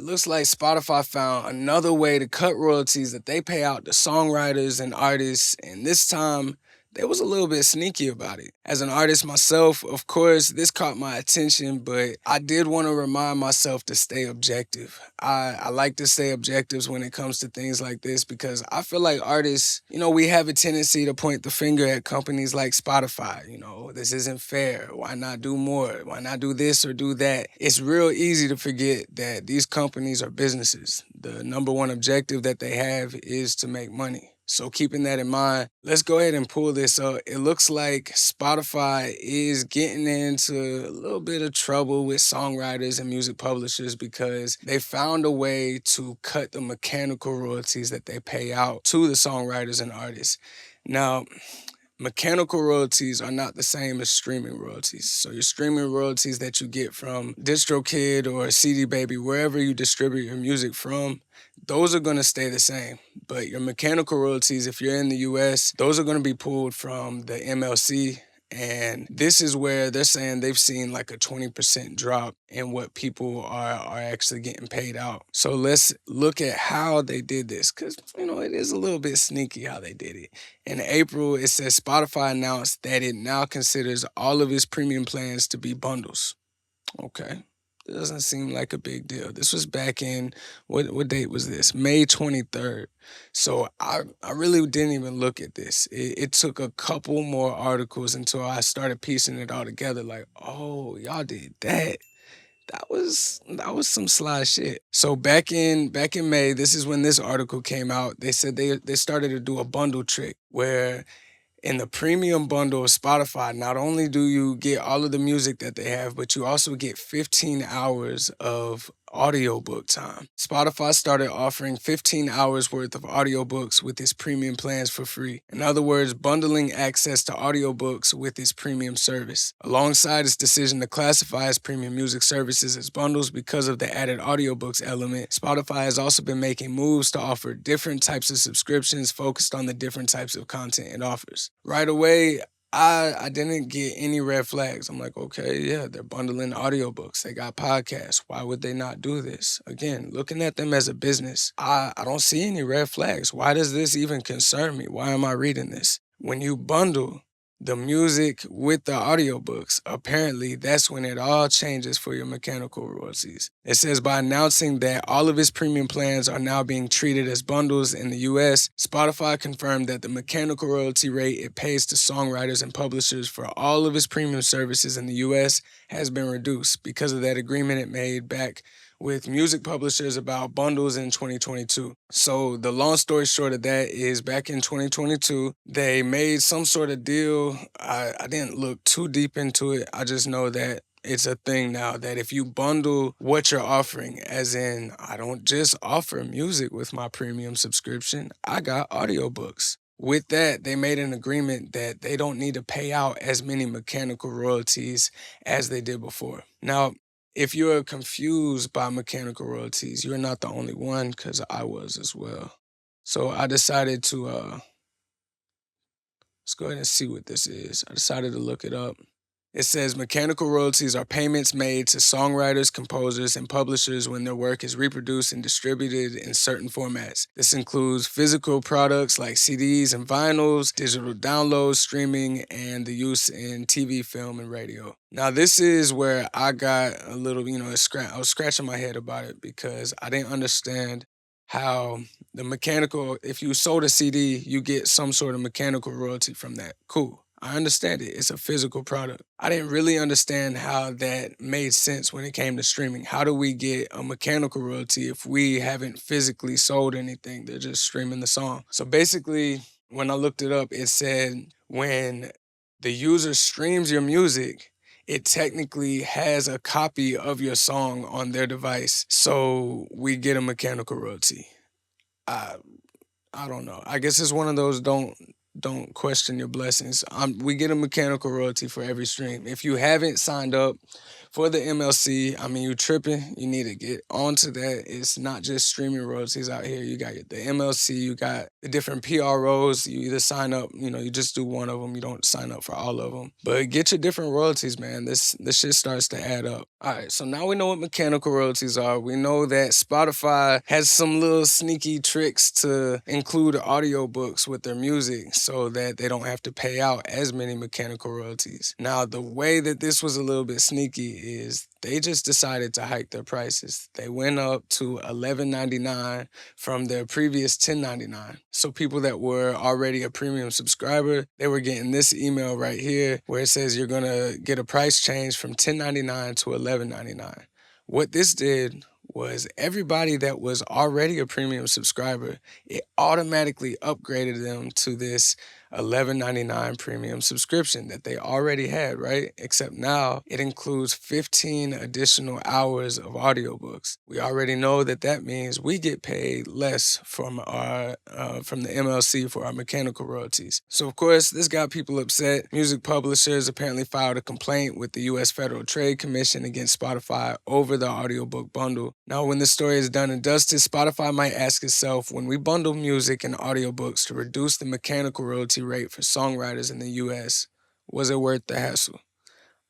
It looks like Spotify found another way to cut royalties that they pay out to songwriters and artists, and this time they was a little bit sneaky about it. As an artist myself, of course, this caught my attention, but I did want to remind myself to stay objective. I like to stay objectives when it comes to things like this because I feel like artists, we have a tendency to point the finger at companies like Spotify. This isn't fair. Why not do more? Why not do this or do that? It's real easy to forget that these companies are businesses. The number one objective that they have is to make money. So keeping that in mind, let's go ahead and pull this up. It looks like Spotify is getting into a little bit of trouble with songwriters and music publishers because they found a way to cut the mechanical royalties that they pay out to the songwriters and artists. Now, mechanical royalties are not the same as streaming royalties. So your streaming royalties that you get from DistroKid or CD Baby, wherever you distribute your music from, those are going to stay the same. But your mechanical royalties, if you're in the US, those are going to be pulled from the MLC. And this is where they're saying they've seen like a 20% drop in what people are actually getting paid out. So let's look at how they did this because, it is a little bit sneaky how they did it. In April, it says Spotify announced that it now considers all of its premium plans to be bundles. Okay. It doesn't seem like a big deal. This was back in, what date was this? May 23rd. So I really didn't even look at this. It took a couple more articles until I started piecing it all together. Like, oh, y'all did that. That was some sly shit. So back in May, this is when this article came out. They said they started to do a bundle trick where in the premium bundle of Spotify, not only do you get all of the music that they have, but you also get 15 hours of audiobook time. Spotify started offering 15 hours worth of audiobooks with its premium plans for free. In other words, bundling access to audiobooks with its premium service. Alongside its decision to classify its premium music services as bundles because of the added audiobooks element, Spotify has also been making moves to offer different types of subscriptions focused on the different types of content it offers. Right away, I didn't get any red flags. I'm like, okay, yeah, they're bundling audiobooks. They got podcasts. Why would they not do this? Again, looking at them as a business, I don't see any red flags. Why does this even concern me? Why am I reading this? When you bundle the music with the audiobooks, apparently that's when it all changes for your mechanical royalties. It says by announcing that all of its premium plans are now being treated as bundles in the US, Spotify confirmed that the mechanical royalty rate it pays to songwriters and publishers for all of its premium services in the US has been reduced because of that agreement it made back with music publishers about bundles in 2022. So the long story short of that is back in 2022, they made some sort of deal. I didn't look too deep into it. I just know that it's a thing now that if you bundle what you're offering, as in I don't just offer music with my premium subscription, I got audiobooks. With that, they made an agreement that they don't need to pay out as many mechanical royalties as they did before. Now, if you're confused by mechanical royalties, you're not the only one because I was as well. So I decided to, let's go ahead and see what this is. I decided to look it up. It says mechanical royalties are payments made to songwriters, composers, and publishers when their work is reproduced and distributed in certain formats. This includes physical products like CDs and vinyls, digital downloads, streaming, and the use in TV, film, and radio. Now, this is where I got a little, I was scratching my head about it because I didn't understand how the mechanical, if you sold a CD, you get some sort of mechanical royalty from that. Cool. I understand it. It's a physical product. I didn't really understand how that made sense when it came to streaming. How do we get a mechanical royalty if we haven't physically sold anything? They're just streaming the song. So basically, when I looked it up, it said when the user streams your music, it technically has a copy of your song on their device. So we get a mechanical royalty. I I don't know. I guess it's one of those don't question your blessings. We get a mechanical royalty for every stream. If you haven't signed up For the MLC, I mean, you tripping. You need to get onto that. It's not just streaming royalties out here. You got the MLC, you got the different PROs. You either sign up, you just do one of them. You don't sign up for all of them. But get your different royalties, man. This shit starts to add up. All right, so now we know what mechanical royalties are. We know that Spotify has some little sneaky tricks to include audiobooks with their music so that they don't have to pay out as many mechanical royalties. Now, the way that this was a little bit sneaky is they just decided to hike their prices. They went up to $11.99 from their previous $10.99. So people that were already a premium subscriber, they were getting this email right here where it says you're gonna get a price change from $10.99 to $11.99. What this did was everybody that was already a premium subscriber, it automatically upgraded them to this $11.99 premium subscription that they already had, right? Except now it includes 15 additional hours of audiobooks. We already know that means we get paid less from the MLC for our mechanical royalties. So of course, this got people upset. Music publishers apparently filed a complaint with the U.S. Federal Trade Commission against Spotify over the audiobook bundle. Now, when this story is done and dusted, Spotify might ask itself, when we bundle music and audiobooks to reduce the mechanical royalty rate for songwriters in the U.S., was it worth the hassle?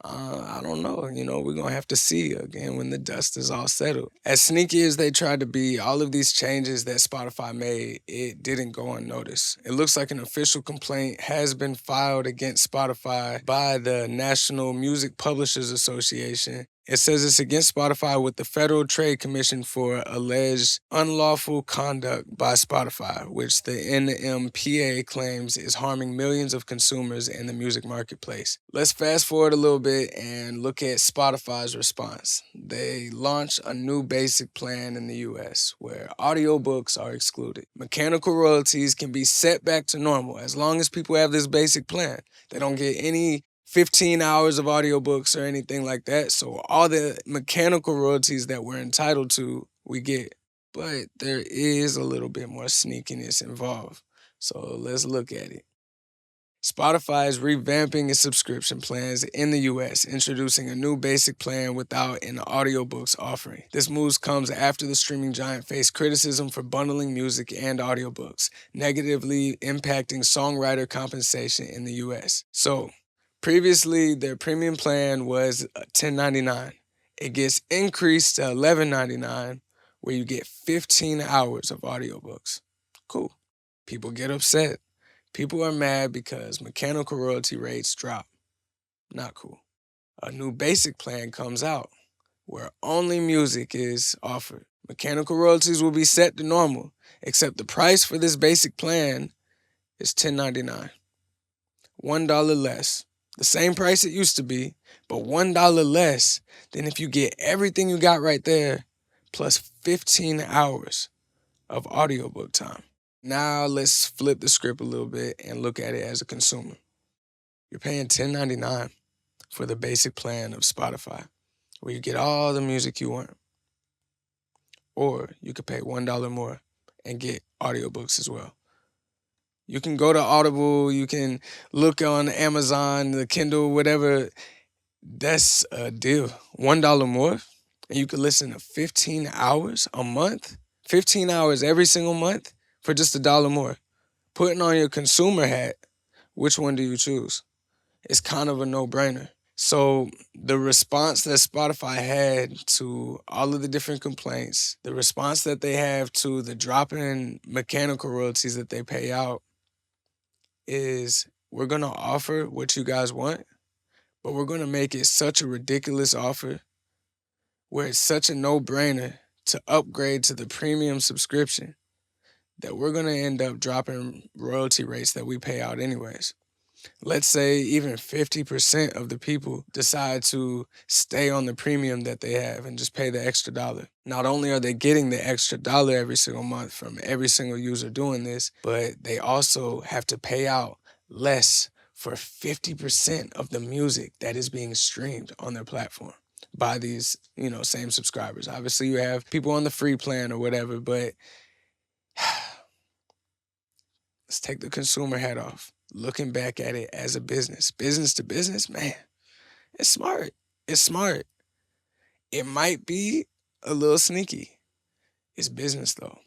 I don't know. We're going to have to see again when the dust is all settled. As sneaky as they tried to be, all of these changes that Spotify made, it didn't go unnoticed. It looks like an official complaint has been filed against Spotify by the National Music Publishers Association. It says it's against Spotify with the Federal Trade Commission for alleged unlawful conduct by Spotify, which the NMPA claims is harming millions of consumers in the music marketplace. Let's fast forward a little bit and look at Spotify's response. They launched a new basic plan in the US where audiobooks are excluded. Mechanical royalties can be set back to normal as long as people have this basic plan. They don't get any 15 hours of audiobooks or anything like that. So all the mechanical royalties that we're entitled to, we get. But there is a little bit more sneakiness involved. So let's look at it. Spotify is revamping its subscription plans in the US, introducing a new basic plan without an audiobooks offering. This move comes after the streaming giant faced criticism for bundling music and audiobooks, negatively impacting songwriter compensation in the US. So, previously, their premium plan was $10.99. It gets increased to $11.99, where you get 15 hours of audiobooks. Cool. People get upset. People are mad because mechanical royalty rates drop. Not cool. A new basic plan comes out where only music is offered. Mechanical royalties will be set to normal, except the price for this basic plan is $10.99. $1 less. The same price it used to be, but $1 less than if you get everything you got right there, plus 15 hours of audiobook time. Now let's flip the script a little bit and look at it as a consumer. You're paying $10.99 for the basic plan of Spotify, where you get all the music you want. Or you could pay $1 more and get audiobooks as well. You can go to Audible, you can look on Amazon, the Kindle, whatever. That's a deal. $1 more, and you can listen to 15 hours a month, 15 hours every single month for just $1 more. Putting on your consumer hat, which one do you choose? It's kind of a no-brainer. So the response that Spotify had to all of the different complaints, the response that they have to the drop in mechanical royalties that they pay out, is we're going to offer what you guys want, but we're going to make it such a ridiculous offer where it's such a no-brainer to upgrade to the premium subscription that we're going to end up dropping royalty rates that we pay out anyways. Let's say even 50% of the people decide to stay on the premium that they have and just pay the extra dollar. Not only are they getting the extra dollar every single month from every single user doing this, but they also have to pay out less for 50% of the music that is being streamed on their platform by these, same subscribers. Obviously, you have people on the free plan or whatever, but let's take the consumer hat off. Looking back at it as a business to business, man, it's smart. It's smart. It might be a little sneaky. It's business though.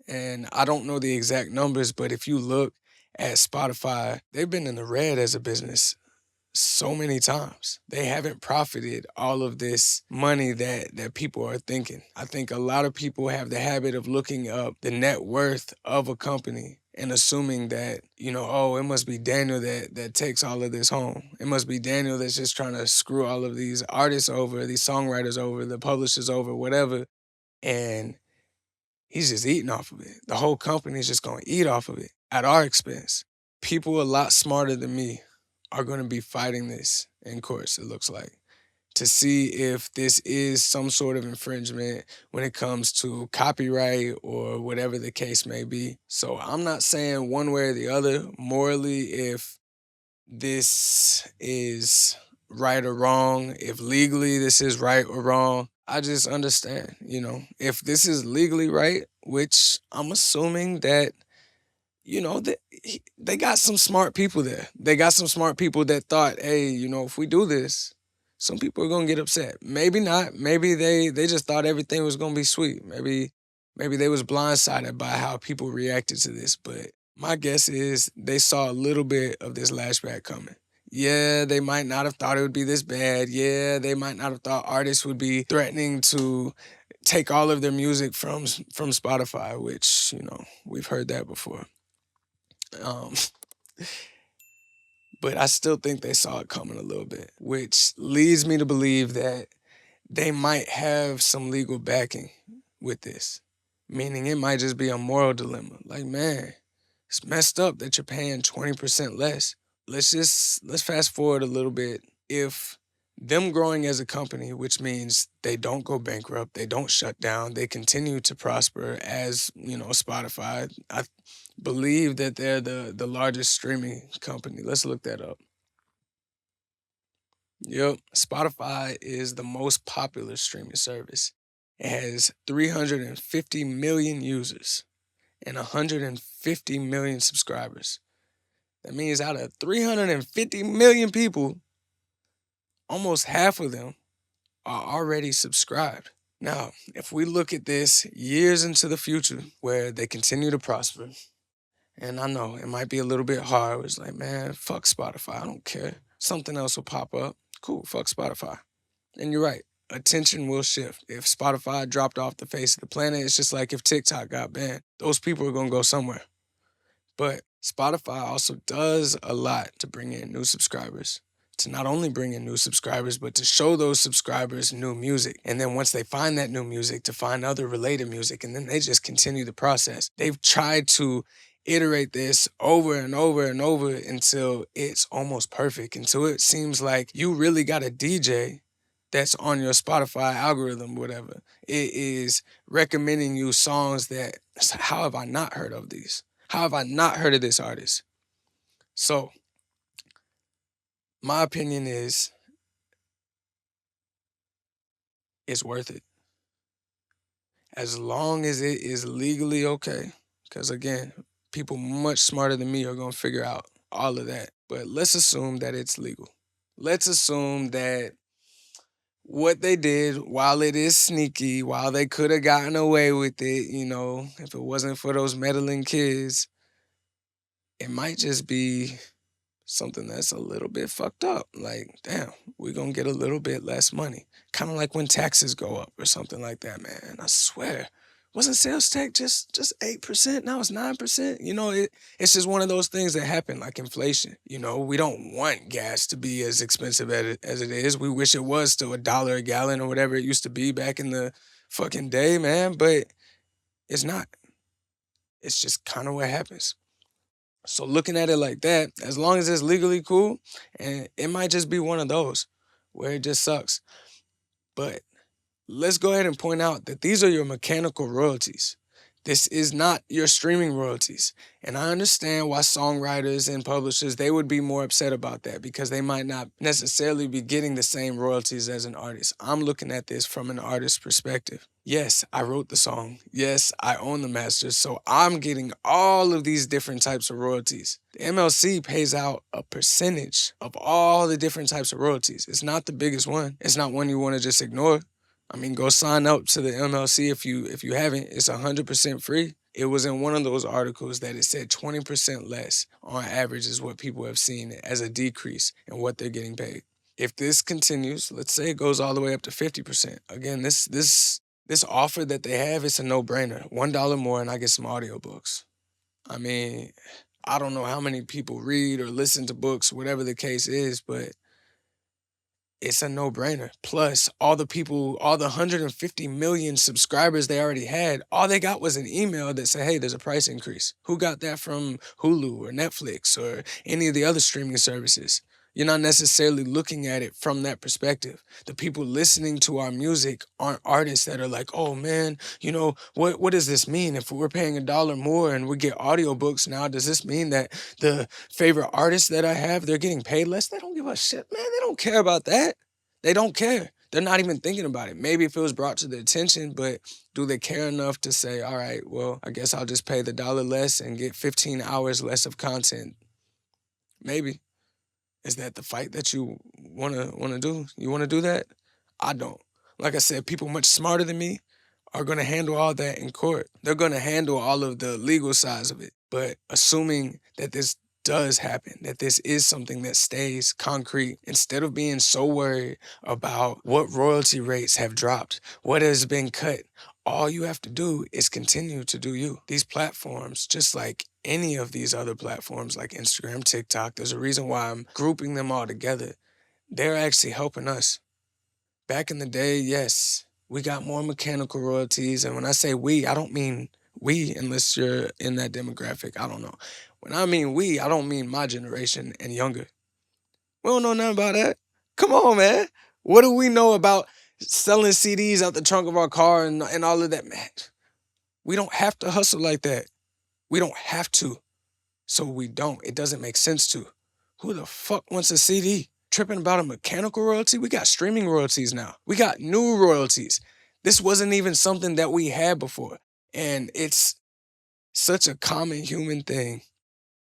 And I don't know the exact numbers, but if you look at Spotify, they've been in the red as a business so many times. They haven't profited all of this money that people are thinking. I think a lot of people have the habit of looking up the net worth of a company and assuming that, oh, it must be Daniel that takes all of this home. It must be Daniel that's just trying to screw all of these artists over, these songwriters over, the publishers over, whatever. And he's just eating off of it. The whole company is just going to eat off of it at our expense. People a lot smarter than me are going to be fighting this in courts, it looks like, to see if this is some sort of infringement when it comes to copyright or whatever the case may be. So I'm not saying one way or the other morally if this is right or wrong, if legally this is right or wrong. I just understand, if this is legally right, which I'm assuming that they got some smart people there. They got some smart people that thought, hey, if we do this, some people are gonna get upset. Maybe not. Maybe they just thought everything was gonna be sweet. Maybe they was blindsided by how people reacted to this. But my guess is they saw a little bit of this lashback coming. Yeah, they might not have thought it would be this bad. Yeah, they might not have thought artists would be threatening to take all of their music from Spotify, which, we've heard that before. Um, but I still think they saw it coming a little bit, which leads me to believe that they might have some legal backing with this, meaning it might just be a moral dilemma. Like, man, it's messed up that you're paying 20% less. Let's fast forward a little bit. If them growing as a company, which means they don't go bankrupt, they don't shut down, they continue to prosper as, Spotify. I believe that they're the largest streaming company. Let's look that up. Yep, Spotify is the most popular streaming service. It has 350 million users and 150 million subscribers. That means out of 350 million people, almost half of them are already subscribed. Now, if we look at this years into the future where they continue to prosper, and I know it might be a little bit hard, it's like, man, fuck Spotify, I don't care. Something else will pop up. Cool, fuck Spotify. And you're right, attention will shift. If Spotify dropped off the face of the planet, it's just like if TikTok got banned. Those people are gonna go somewhere. But Spotify also does a lot to bring in new subscribers. To not only bring in new subscribers, but to show those subscribers new music. And then once they find that new music, to find other related music, and then they just continue the process. They've tried to iterate this over and over and over until it's almost perfect, until it seems like you really got a DJ that's on your Spotify algorithm, whatever. It is recommending you songs that, how have I not heard of these? How have I not heard of this artist? So, my opinion is it's worth it. As long as it is legally okay. Because again, people much smarter than me are going to figure out all of that. But let's assume that it's legal. Let's assume that what they did, while it is sneaky, while they could have gotten away with it, if it wasn't for those meddling kids, it might just be something that's a little bit fucked up. Like, damn, we're going to get a little bit less money. Kind of like when taxes go up or something like that, man. I swear. Wasn't sales tax just 8%? Now it's 9%. It's just one of those things that happen, like inflation. We don't want gas to be as expensive as it is. We wish it was still $1 a gallon or whatever it used to be back in the fucking day, man. But it's not. It's just kind of what happens. So looking at it like that, as long as it's legally cool, and it might just be one of those where it just sucks. But let's go ahead and point out that these are your mechanical royalties. This is not your streaming royalties. And I understand why songwriters and publishers, they would be more upset about that because they might not necessarily be getting the same royalties as an artist. I'm looking at this from an artist's perspective. Yes, I wrote the song. Yes, I own the masters. So I'm getting all of these different types of royalties. The MLC pays out a percentage of all the different types of royalties. It's not the biggest one. It's not one you want to just ignore. I mean, go sign up to the MLC if you haven't. It's 100% free. It was in one of those articles that it said 20% less on average is what people have seen as a decrease in what they're getting paid. If this continues, let's say it goes all the way up to 50%. Again, this offer that they have, it's a no-brainer. $1 more and I get some audiobooks. I mean, I don't know how many people read or listen to books, whatever the case is, but it's a no-brainer. Plus, all the people, all the 150 million subscribers they already had, all they got was an email that said, hey, there's a price increase. Who got that from Hulu or Netflix or any of the other streaming services? You're not necessarily looking at it from that perspective. The people listening to our music aren't artists that are like, oh man, what does this mean? If we're paying $1 more and we get audiobooks now, does this mean that the favorite artists that I have, they're getting paid less? They don't give a shit, man. They don't care about that. They don't care. They're not even thinking about it. Maybe if it was brought to their attention, but do they care enough to say, all right, well, I guess I'll just pay the dollar less and get 15 hours less of content? Maybe. Is that the fight that you wanna do? You wanna do that? I don't. Like I said, people much smarter than me are gonna handle all that in court. They're gonna handle all of the legal sides of it. But assuming that this does happen, that this is something that stays concrete, instead of being so worried about what royalty rates have dropped, what has been cut, all you have to do is continue to do you. These platforms, just like any of these other platforms like Instagram, TikTok, there's a reason why I'm grouping them all together. They're actually helping us. Back in the day, yes, we got more mechanical royalties. And when I say we, I don't mean we unless you're in that demographic. I don't know. When I mean we, I don't mean my generation and younger. We don't know nothing about that. Come on, man. What do we know about selling CDs out the trunk of our car and all of that? Man, we don't have to hustle like that. We don't have to. So we don't. It doesn't make sense to. Who the fuck wants a CD? Tripping about a mechanical royalty? We got streaming royalties now. We got new royalties. This wasn't even something that we had before. And it's such a common human thing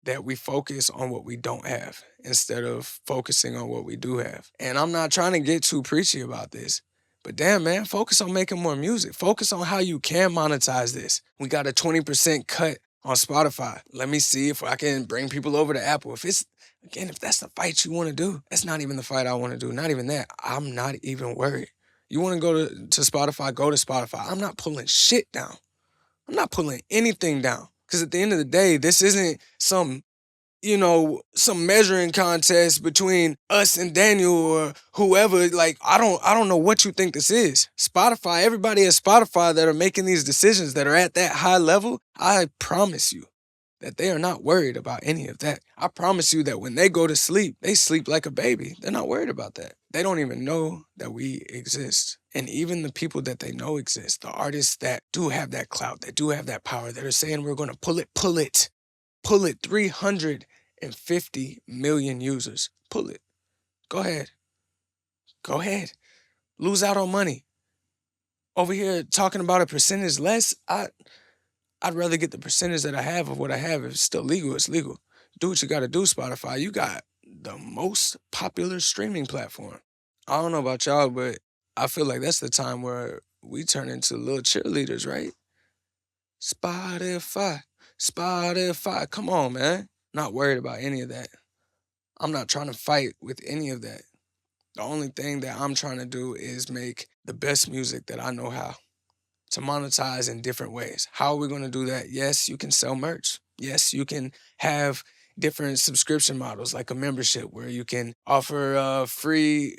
that we focus on what we don't have instead of focusing on what we do have. And I'm not trying to get too preachy about this, but damn, man, focus on making more music. Focus on how you can monetize this. We got a 20% cut on Spotify. Let me see if I can bring people over to Apple. If that's the fight you want to do, that's not even the fight I want to do. Not even that. I'm not even worried. You want to go to Spotify, go to Spotify. I'm not pulling shit down. I'm not pulling anything down. Because at the end of the day, this isn't some measuring contest between us and Daniel or whoever. Like, I don't know what you think this is. Spotify, everybody at Spotify that are making these decisions that are at that high level, I promise you that they are not worried about any of that. I promise you that when they go to sleep, they sleep like a baby. They're not worried about that. They don't even know that we exist. And even the people that they know exist, the artists that do have that clout, that do have that power, that are saying we're going to pull it. 350 million users. Pull it. Go ahead. Lose out on money. Over here talking about a percentage less, I'd rather get the percentage that I have of what I have. If it's still legal, it's legal. Do what you got to do, Spotify. You got the most popular streaming platform. I don't know about y'all, but I feel like that's the time where we turn into little cheerleaders, right? Spotify. Come on, man. Not worried about any of that. I'm not trying to fight with any of that. The only thing that I'm trying to do is make the best music that I know how to monetize in different ways. How are we going to do that? Yes, you can sell merch. Yes, you can have different subscription models like a membership where you can offer free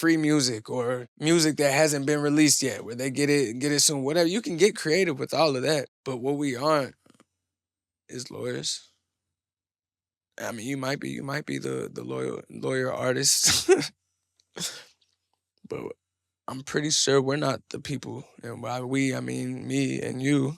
music or music that hasn't been released yet, where they get it soon. Whatever. You can get creative with all of that. But what we aren't is lawyers. I mean, you might be the lawyer artist, but I'm pretty sure we're not the people, and by we, I mean me and you.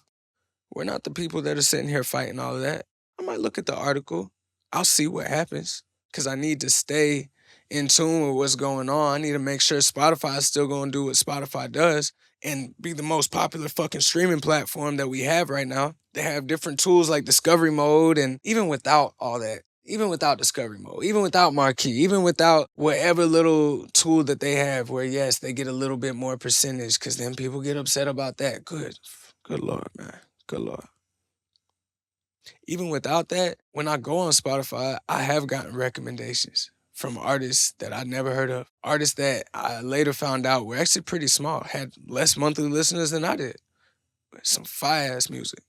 We're not the people that are sitting here fighting all of that. I might look at the article. I'll see what happens, because I need to stay in tune with what's going on. I need to make sure Spotify is still going to do what Spotify does and be the most popular fucking streaming platform that we have right now. They have different tools like discovery mode, and even without all that, Even without discovery mode, even without marquee, even without whatever little tool that they have where, yes, they get a little bit more percentage because then people get upset about that. Good Lord, man. Good Lord. Even without that, when I go on Spotify, I have gotten recommendations from artists that I never heard of. Artists that I later found out were actually pretty small, had less monthly listeners than I did. Some fire ass music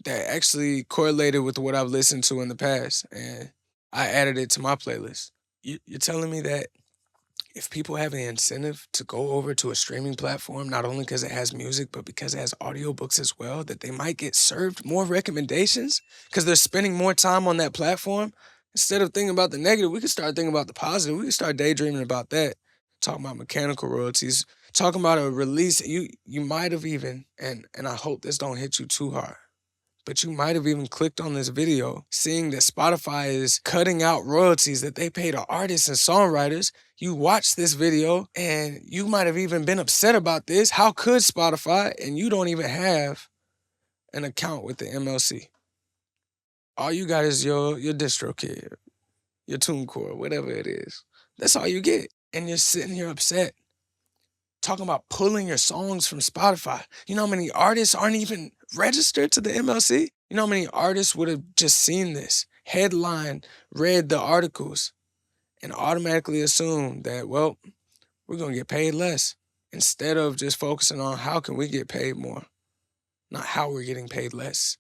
that actually correlated with what I've listened to in the past. And I added it to my playlist. You're telling me that if people have an incentive to go over to a streaming platform, not only because it has music, but because it has audiobooks as well, that they might get served more recommendations because they're spending more time on that platform? Instead of thinking about the negative, we could start thinking about the positive. We could start daydreaming about that. Talking about mechanical royalties, talking about a release you might have even, and I hope this don't hit you too hard, but you might have even clicked on this video seeing that Spotify is cutting out royalties that they pay to artists and songwriters. You watched this video and you might have even been upset about this. How could Spotify, and you don't even have an account with the MLC? All you got is your DistroKid, your TuneCore, whatever it is. That's all you get. And you're sitting here upset, talking about pulling your songs from Spotify. You know how many artists aren't even registered to the MLC? You know how many artists would have just seen this headline, read the articles, and automatically assumed that, well, we're going to get paid less, instead of just focusing on how can we get paid more, not how we're getting paid less.